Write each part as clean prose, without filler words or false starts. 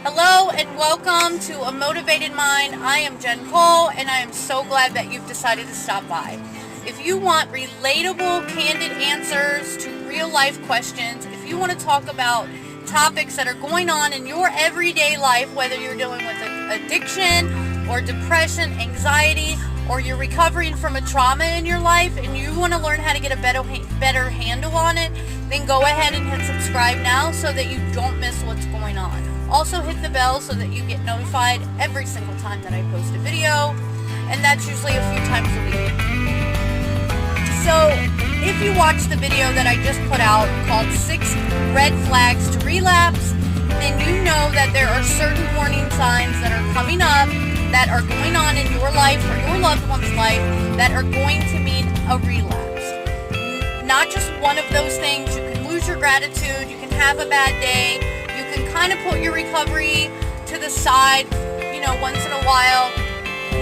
Hello and welcome to A Motivated Mind. I am Jen Cole and I am so glad that you've decided to stop by. If you want relatable, candid answers to real life questions, if you want to talk about topics that are going on in your everyday life, whether you're dealing with addiction or depression, anxiety, or you're recovering from a trauma in your life and you want to learn how to get a better handle on it, then go ahead and hit subscribe now so that you don't miss what's going on. Also hit the bell so that you get notified every single time that I post a video, and that's usually a few times a week. So if you watch the video that I just put out called 6 Red Flags to Relapse, then you know that there are certain warning signs that are coming up that are going on in your life or your loved one's life that are going to mean a relapse. Not just one of those things. You can lose your gratitude, you can have a bad day, you can kind of put your recovery to the side, once in a while.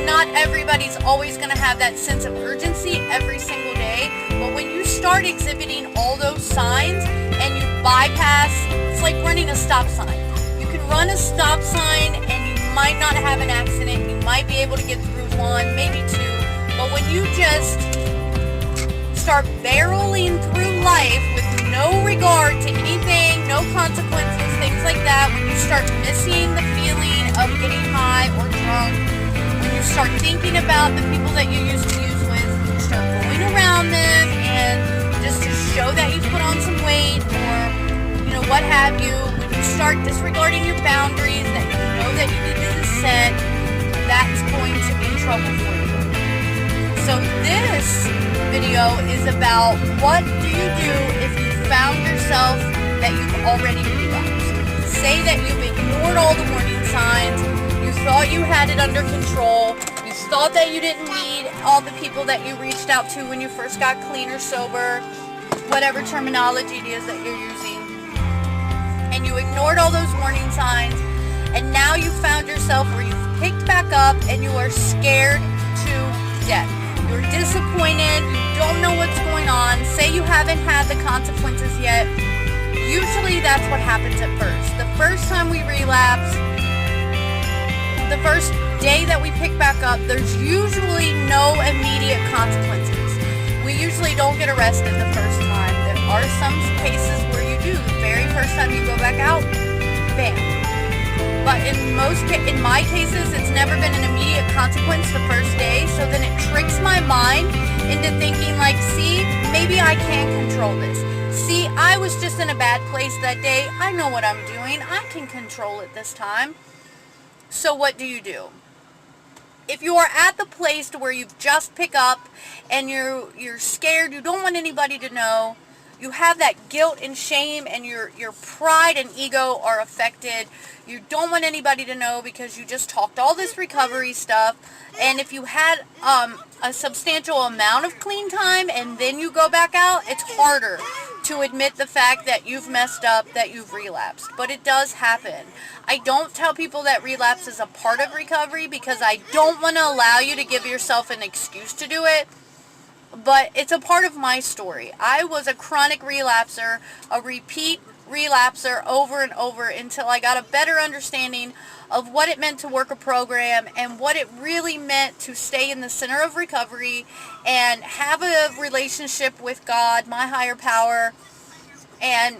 Not everybody's always going to have that sense of urgency every single day, but when you start exhibiting all those signs and you bypass, it's like running a stop sign. You can run a stop sign and you might not have an accident, you might be able to get through one, maybe two, but when you just start barreling through life with no regard to anything, no consequences, things like that, when you start missing the feeling of getting high or drunk, when you start thinking about the people that you used to use with, you start going around them and just to show that you've put on some weight or, what have you, when you start disregarding your boundaries that you know that you need to set, that's going to be trouble for you. So this video is about what do you do if you found yourself that you've already relapsed. Say that you've ignored all the warning signs, you thought you had it under control, you thought that you didn't need all the people that you reached out to when you first got clean or sober, whatever terminology it is that you're using, and you ignored all those warning signs, and now you found yourself where you've picked back up and you are scared to death. You're disappointed, you don't know what's going on, say you haven't had the consequences yet. Usually that's what happens at first. The first time we relapse, the first day that we pick back up, there's usually no immediate consequences. We usually don't get arrested the first time. There are some cases where you do. The very first time you go back out, bam. But in my cases, it's never been an immediate consequence the first day, so then it tricks my mind into thinking like, see, maybe I can control this. See, I was just in a bad place that day. I know what I'm doing. I can control it this time. So what do? If you are at the place to where you've just picked up and you're scared, you don't want anybody to know, you have that guilt and shame and your pride and ego are affected. You don't want anybody to know because you just talked all this recovery stuff. And if you had a substantial amount of clean time and then you go back out, it's harder to admit the fact that you've messed up, that you've relapsed. But it does happen. I don't tell people that relapse is a part of recovery because I don't want to allow you to give yourself an excuse to do it. But it's a part of my story. I was a chronic relapser, a repeat relapser over and over until I got a better understanding of what it meant to work a program and what it really meant to stay in the center of recovery and have a relationship with God, my higher power. And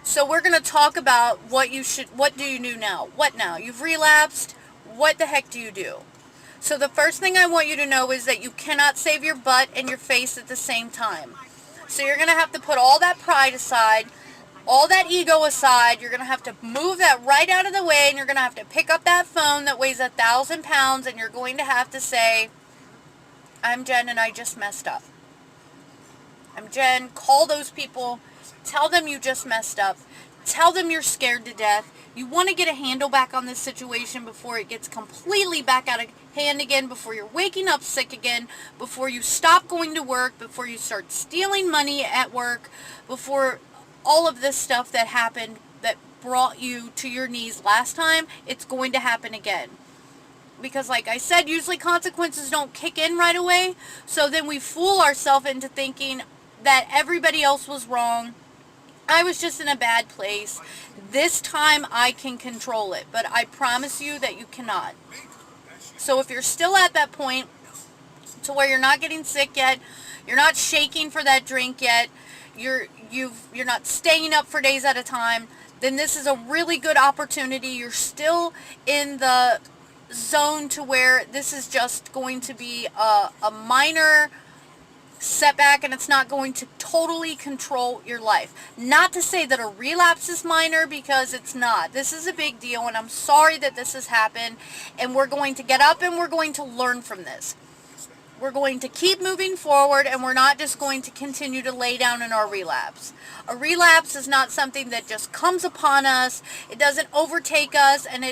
so we're going to talk about what do you do now? What now? You've relapsed. What the heck do you do? So the first thing I want you to know is that you cannot save your butt and your face at the same time. So you're going to have to put all that pride aside, all that ego aside. You're going to have to move that right out of the way, and you're going to have to pick up that phone that weighs 1,000 pounds, and you're going to have to say, I'm Jen and I just messed up. I'm Jen. Call those people. Tell them you just messed up. Tell them you're scared to death. You want to get a handle back on this situation before it gets completely back out of hand again, before you're waking up sick again, before you stop going to work, before you start stealing money at work, before all of this stuff that happened that brought you to your knees last time, it's going to happen again. Because like I said, usually consequences don't kick in right away, so then we fool ourselves into thinking that everybody else was wrong I was just in a bad place. This time I can control it, but I promise you that you cannot. So if you're still at that point to where you're not getting sick yet, you're not shaking for that drink yet, you're not staying up for days at a time, then this is a really good opportunity. You're still in the zone to where this is just going to be a minor setback, and it's not going to totally control your life. Not to say that a relapse is minor, because it's not. This is a big deal, and I'm sorry that this has happened, and we're going to get up and we're going to learn from this. We're going to keep moving forward, and we're not just going to continue to lay down in our relapse. A relapse is not something that just comes upon us. It doesn't overtake us, and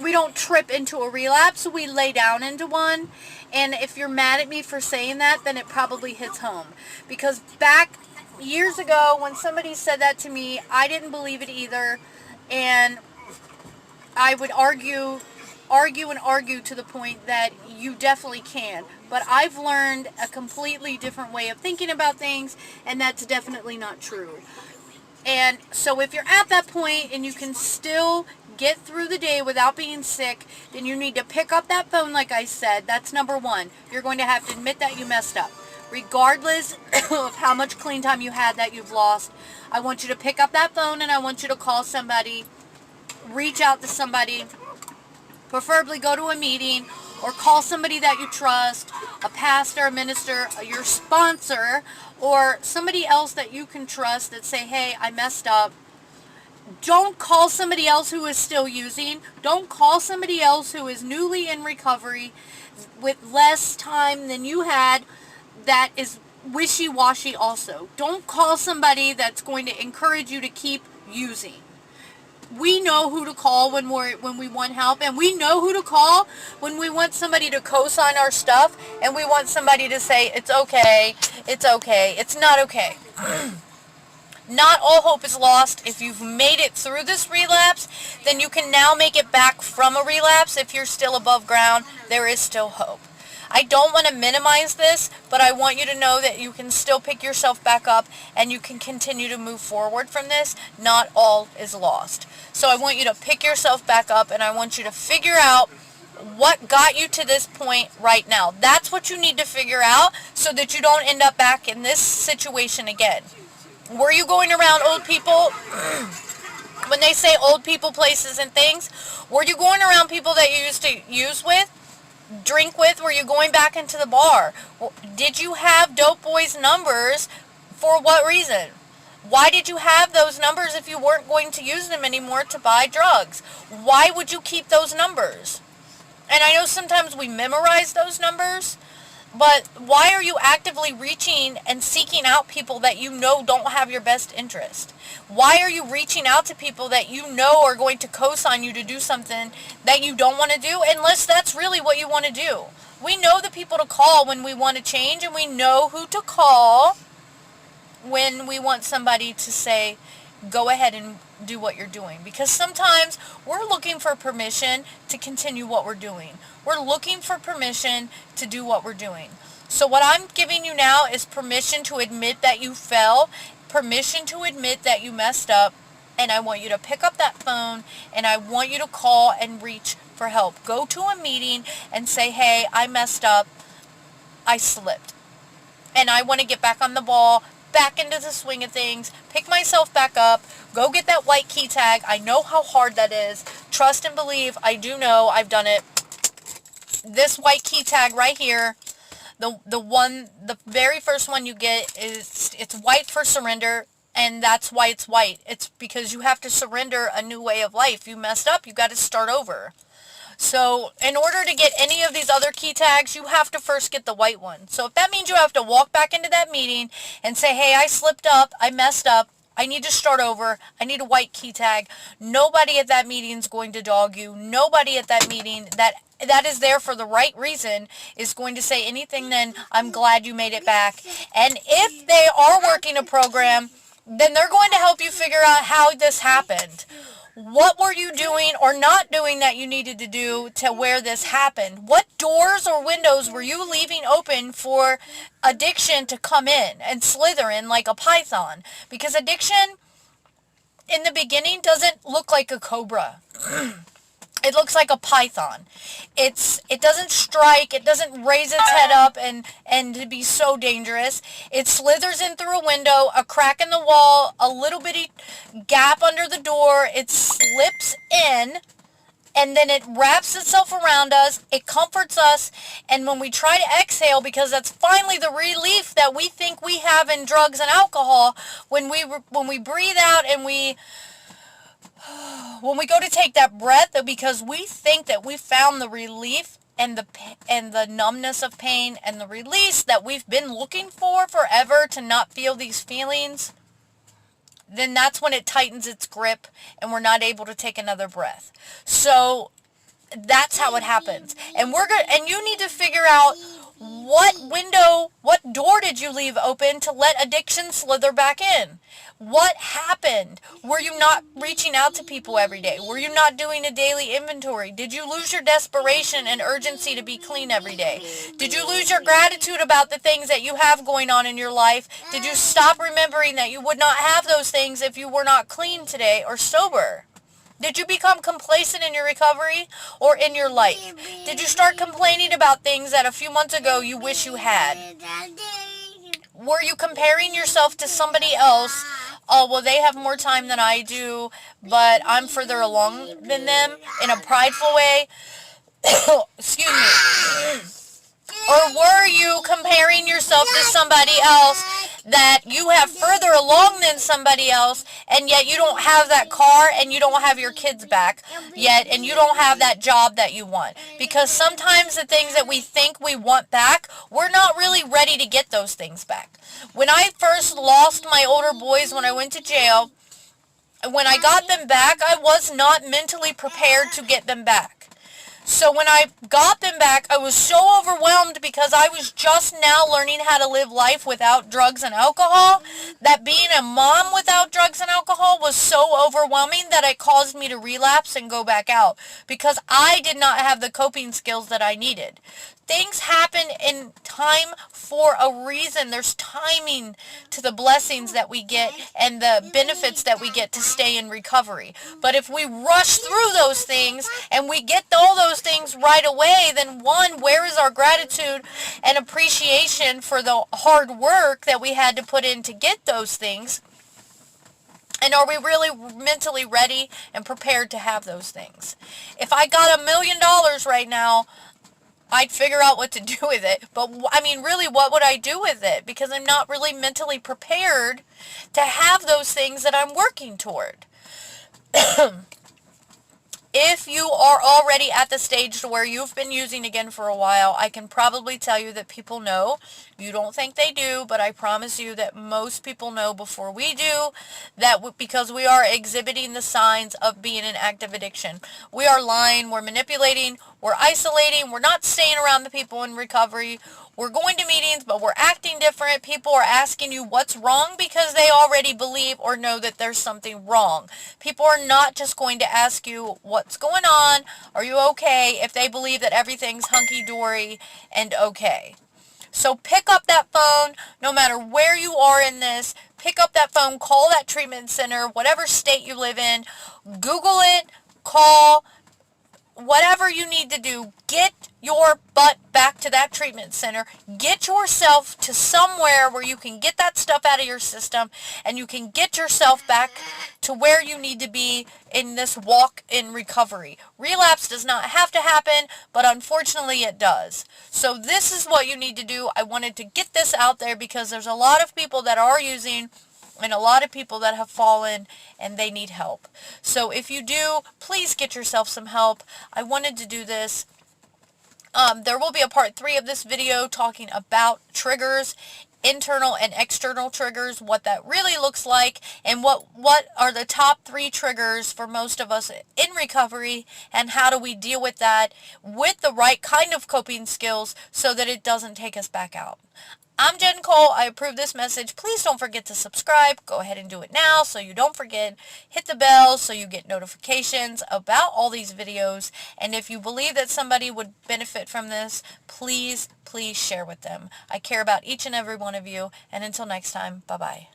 we don't trip into a relapse, we lay down into one. And if you're mad at me for saying that, then it probably hits home. Because back years ago, when somebody said that to me, I didn't believe it either. And I would argue to the point that you definitely can. But I've learned a completely different way of thinking about things, and that's definitely not true. And so if you're at that point and you can still get through the day without being sick, then you need to pick up that phone like I said. That's number one. You're going to have to admit that you messed up. Regardless of how much clean time you had that you've lost, I want you to pick up that phone and I want you to call somebody, reach out to somebody, preferably go to a meeting, or call somebody that you trust, a pastor, a minister, your sponsor, or somebody else that you can trust that say, hey, I messed up. Don't call somebody else who is still using. Don't call somebody else who is newly in recovery with less time than you had that is wishy-washy also. Don't call somebody that's going to encourage you to keep using. We know who to call when we want help, and we know who to call when we want somebody to co-sign our stuff, and we want somebody to say, it's okay, it's not okay. Not all hope is lost. If you've made it through this relapse, then you can now make it back from a relapse. If you're still above ground, there is still hope. I don't want to minimize this, but I want you to know that you can still pick yourself back up and you can continue to move forward from this. Not all is lost. So I want you to pick yourself back up, and I want you to figure out what got you to this point right now. That's what you need to figure out so that you don't end up back in this situation again. Were you going around old people, when they say old people, places, and things, were you going around people that you used to use with, drink with? Were you going back into the bar? Did you have dope boys' numbers? For what reason? Why did you have those numbers if you weren't going to use them anymore to buy drugs? Why would you keep those numbers? And I know sometimes we memorize those numbers, but why are you actively reaching and seeking out people that you know don't have your best interest? Why are you reaching out to people that you know are going to co-sign you to do something that you don't want to do, unless that's really what you want to do? We know the people to call when we want to change, and we know who to call when we want somebody to say, go ahead and do what you're doing. Because sometimes we're looking for permission to continue what we're doing. We're looking for permission to do what we're doing. So what I'm giving you now is permission to admit that you fell, permission to admit that you messed up, and I want you to pick up that phone and I want you to call and reach for help. Go to a meeting and say, hey, I messed up, I slipped, and I want to get back on the ball, back into the swing of things, pick myself back up, go get that white key tag. I know how hard that is. Trust and believe, I do know, I've done it. This white key tag right here, the very first one you get it's white for surrender, and that's why it's white. It's because you have to surrender a new way of life. You messed up, you got to start over. So in order to get any of these other key tags, you have to first get the white one. So if that means you have to walk back into that meeting and say, hey, I slipped up, I messed up, I need to start over, I need a white key tag, nobody at that meeting is going to dog you. Nobody at that meeting that is there for the right reason is going to say anything then, I'm glad you made it back. And if they are working a program, then they're going to help you figure out how this happened. What were you doing or not doing that you needed to do to where this happened? What doors or windows were you leaving open for addiction to come in and slither in like a python? Because addiction in the beginning doesn't look like a cobra. It looks like a python. It doesn't strike, it doesn't raise its head up and to be so dangerous. It slithers in through a window, a crack in the wall, a little bitty gap under the door. It slips in and then it wraps itself around us. It comforts us, and when we try to exhale, because that's finally the relief that we think we have in drugs and alcohol, when we breathe out and when we go to take that breath, because we think that we found the relief and the numbness of pain and the release that we've been looking for forever to not feel these feelings, then that's when it tightens its grip and we're not able to take another breath. So that's how it happens. And you need to figure out what door did you leave open to let addiction slither back in? What happened? Were you not reaching out to people every day? Were you not doing a daily inventory? Did you lose your desperation and urgency to be clean every day? Did you lose your gratitude about the things that you have going on in your life? Did you stop remembering that you would not have those things if you were not clean today or sober? Did you become complacent in your recovery or in your life? Did you start complaining about things that a few months ago you wish you had? Were you comparing yourself to somebody else? Oh, well, they have more time than I do, but I'm further along than them in a prideful way. Excuse me. Or were you comparing yourself to somebody else that you have further along than somebody else, and yet you don't have that car and you don't have your kids back yet, and you don't have that job that you want? Because sometimes the things that we think we want back, we're not really ready to get those things back. When I first lost my older boys when I went to jail, when I got them back, I was not mentally prepared to get them back. So when I got them back, I was so overwhelmed because I was just now learning how to live life without drugs and alcohol, that being a mom without drugs and alcohol was so overwhelming that it caused me to relapse and go back out because I did not have the coping skills that I needed. Things happen in time for a reason. There's timing to the blessings that we get and the benefits that we get to stay in recovery. But if we rush through those things and we get all those things right away, then one, where is our gratitude and appreciation for the hard work that we had to put in to get those things? And are we really mentally ready and prepared to have those things? If I got $1 million right now, I'd figure out what to do with it. But, I mean, really, what would I do with it? Because I'm not really mentally prepared to have those things that I'm working toward. If you are already at the stage to where you've been using again for a while, I can probably tell you that people know. You don't think they do, but I promise you that most people know before we do, that because we are exhibiting the signs of being in active addiction. We are lying, we're manipulating, we're isolating, we're not staying around the people in recovery. We're going to meetings, but we're acting different. People are asking you what's wrong because they already believe or know that there's something wrong. People are not just going to ask you what's going on, are you okay, if they believe that everything's hunky-dory and okay. So pick up that phone, no matter where you are in this, pick up that phone, call that treatment center, whatever state you live in, Google it, call, whatever you need to do, get your butt back to that treatment center. Get yourself to somewhere where you can get that stuff out of your system and you can get yourself back to where you need to be in this walk in recovery. Relapse does not have to happen, but unfortunately it does. So this is what you need to do. I wanted to get this out there because there's a lot of people that are using and a lot of people that have fallen and they need help. So if you do, please get yourself some help. I wanted to do this. There will be a part 3 of this video talking about triggers, internal and external triggers, what that really looks like, and what are the top 3 triggers for most of us in recovery, and how do we deal with that with the right kind of coping skills so that it doesn't take us back out. I'm Jen Cole. I approve this message. Please don't forget to subscribe. Go ahead and do it now so you don't forget. Hit the bell so you get notifications about all these videos. And if you believe that somebody would benefit from this, please, please share with them. I care about each and every one of you. And until next time, bye-bye.